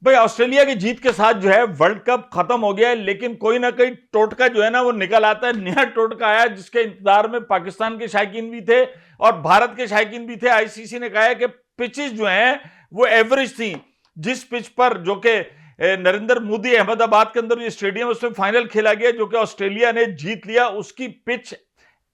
भाई ऑस्ट्रेलिया की जीत के साथ जो है वर्ल्ड कप खत्म हो गया है, लेकिन कोई ना कोई टोटका जो है ना वो निकल आता है। नया टोटका आया जिसके इंतजार में पाकिस्तान के शायकीन भी थे और भारत के शायकीन भी थे। आईसीसी ने कहा है कि पिचेस जो हैं वो एवरेज थी। जिस पिच पर जो कि नरेंद्र मोदी अहमदाबाद के अंदर जो स्टेडियम उसमें फाइनल खेला गया जो कि ऑस्ट्रेलिया ने जीत लिया, उसकी पिच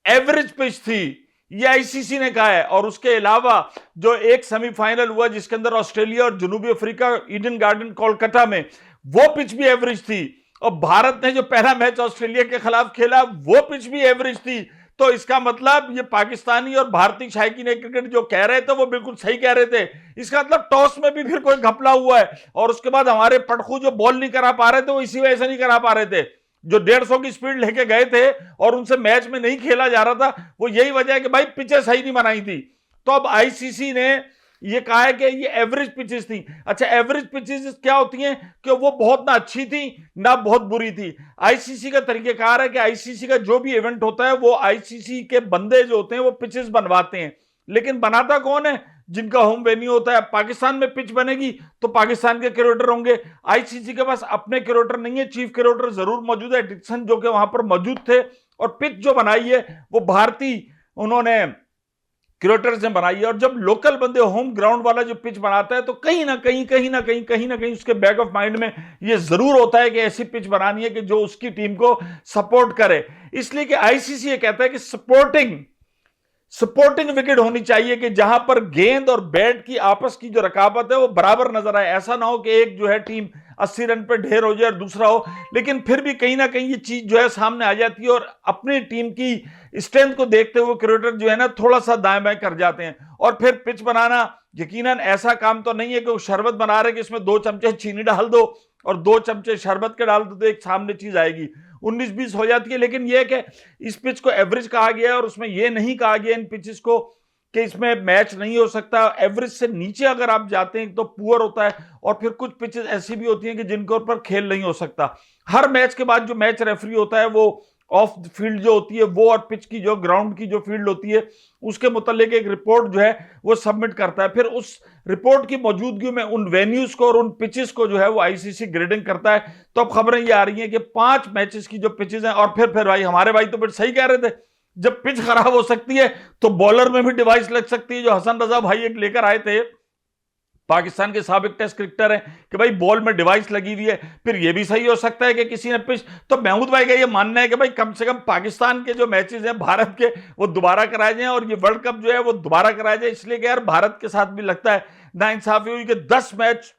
एवरेज पिच थी, ये आईसीसी ने कहा है। और उसके अलावा जो एक सेमीफाइनल हुआ जिसके अंदर ऑस्ट्रेलिया और जनूबी अफ्रीका ईडन गार्डन कोलकाता में, वो पिच भी एवरेज थी। और भारत ने जो पहला मैच ऑस्ट्रेलिया के खिलाफ खेला वो पिच भी एवरेज थी। तो इसका मतलब ये पाकिस्तानी और भारतीय शायकीन क्रिकेट जो कह रहे थे वो बिल्कुल सही कह रहे थे। इसका मतलब टॉस में भी फिर कोई घपला हुआ है और उसके बाद हमारे पटखू जो बॉल नहीं करा पा रहे थे वो इसी वजह से नहीं करा पा रहे थे। जो 150 की स्पीड लेके गए थे और उनसे मैच में नहीं खेला जा रहा था, वो यही वजह है कि भाई पिचेस सही नहीं बनाई थी। तो अब आईसीसी ने ये कहा है कि ये एवरेज पिचेस थी। अच्छा, एवरेज पिचेस क्या होती हैं कि वो बहुत ना अच्छी थी ना बहुत बुरी थी। आईसीसी का तरीकेकार है कि आईसीसी का जो भी इवेंट होता है वो आईसीसी के बंदे जो होते हैं वो पिचेस बनवाते हैं, लेकिन बनाता कौन है? जिनका होम वेन्यू होता है। पाकिस्तान में पिच बनेगी तो पाकिस्तान के क्यूरेटर होंगे। आईसीसी के पास अपने क्यूरेटर नहीं है, चीफ क्यूरेटर जरूर मौजूद है, डिक्सन जो कि वहां पर मौजूद थे। और पिच जो बनाई है वो भारतीय उन्होंने क्यूरेटर्स ने बनाई है। और जब लोकल बंदे होम ग्राउंड वाला जो पिच बनाता है तो कहीं ना कहीं उसके बैक ऑफ माइंड में ये जरूर होता है कि ऐसी पिच बनानी है कि जो उसकी टीम को सपोर्ट करे। इसलिए कि आईसीसी ये कहता है कि सपोर्टिंग विकेट होनी चाहिए कि जहां पर गेंद और बैट की आपस की जो रकाबत है वो बराबर नजर आए। ऐसा ना हो कि एक जो है टीम 80 रन पे ढेर हो जाए और दूसरा हो, लेकिन फिर भी कहीं ना कहीं ये चीज जो है सामने आ जाती है और अपनी टीम की स्ट्रेंथ को देखते हुए क्रिकेटर जो है ना थोड़ा सा दाएं बाएं कर जाते हैं। और फिर पिच बनाना यकीनन ऐसा काम तो नहीं है कि वो शरबत बना रहे कि इसमें 2 चमचे चीनी डाल दो और 2 चमचे शरबत के डाल दो तो एक सामने चीज आएगी, 19-20 हो जाती है। लेकिन यह कि इस पिच को एवरेज कहा गया है और उसमें यह नहीं कहा गया इन पिचेस को कि इसमें मैच नहीं हो सकता। एवरेज से नीचे अगर आप जाते हैं तो पुअर होता है। और फिर कुछ पिचेस ऐसी भी होती हैं कि जिनके ऊपर खेल नहीं हो सकता। हर मैच के बाद जो मैच रेफरी होता है वो ऑफ फील्ड जो होती है वो और पिच की जो ग्राउंड की जो फील्ड होती है उसके मुतालिक एक रिपोर्ट जो है वो सबमिट करता है। फिर उस रिपोर्ट की मौजूदगी में उन वेन्यूज को और उन पिचेस को जो है वो आईसीसी ग्रेडिंग करता है। तो अब खबरें ये आ रही हैं कि 5 मैचेस की जो पिचेस हैं। और फिर भाई हमारे भाई तो फिर सही कह रहे थे, जब पिच खराब हो सकती है तो बॉलर में भी डिवाइस लग सकती है। जो हसन रजा भाई एक लेकर आए थे, पाकिस्तान के साबिक टेस्ट क्रिकेटर हैं, कि भाई बॉल में डिवाइस लगी हुई है। फिर यह भी सही हो सकता है कि किसी ने पिच, तो महमूद भाई का यह मानना है कि भाई कम से कम पाकिस्तान के जो मैचेस हैं भारत के वो दोबारा कराए जाएं और ये वर्ल्ड कप जो है वो दोबारा कराया जाए। इसलिए कि यार भारत के साथ भी लगता है नाइंसाफी हुई कि 10 मैच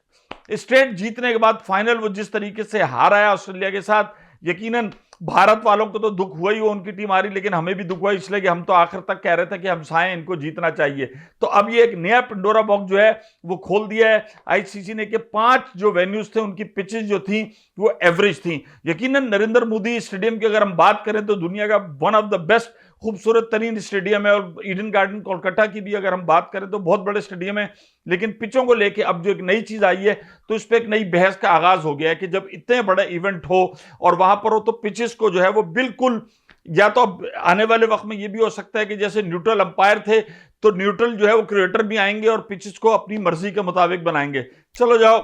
स्ट्रेट जीतने के बाद फाइनल वो जिस तरीके से हारा है ऑस्ट्रेलिया के साथ, यकीनन भारत वालों को तो दुख हुआ ही हो उनकी टीम हारी, लेकिन हमें भी दुख हुआ इसलिए कि हम तो आखिर तक कह रहे थे कि हम साएं इनको जीतना चाहिए। तो अब ये एक नया पंडोरा बॉक्स जो है वो खोल दिया है आईसीसी ने कि 5 जो वेन्यूज थे उनकी पिचेस जो थी वो एवरेज थी। यकीनन नरेंद्र मोदी स्टेडियम की अगर हम बात करें तो दुनिया का वन ऑफ द बेस्ट खूबसूरत तरीन स्टेडियम है। और ईडन गार्डन कोलकाता की भी अगर हम बात करें तो बहुत बड़े स्टेडियम है। लेकिन पिचों को लेके अब जो एक नई चीज आई है तो इस पर एक नई बहस का आगाज हो गया है कि जब इतने बड़े इवेंट हो और वहां पर हो तो पिचेस को जो है वो बिल्कुल, या तो अब आने वाले वक्त में ये भी हो सकता है कि जैसे न्यूट्रल अंपायर थे तो न्यूट्रल जो है वो क्रिकेटर भी आएंगे और पिचेस को अपनी मर्जी के मुताबिक बनाएंगे। चलो जाओ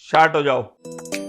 शार्ट हो जाओ।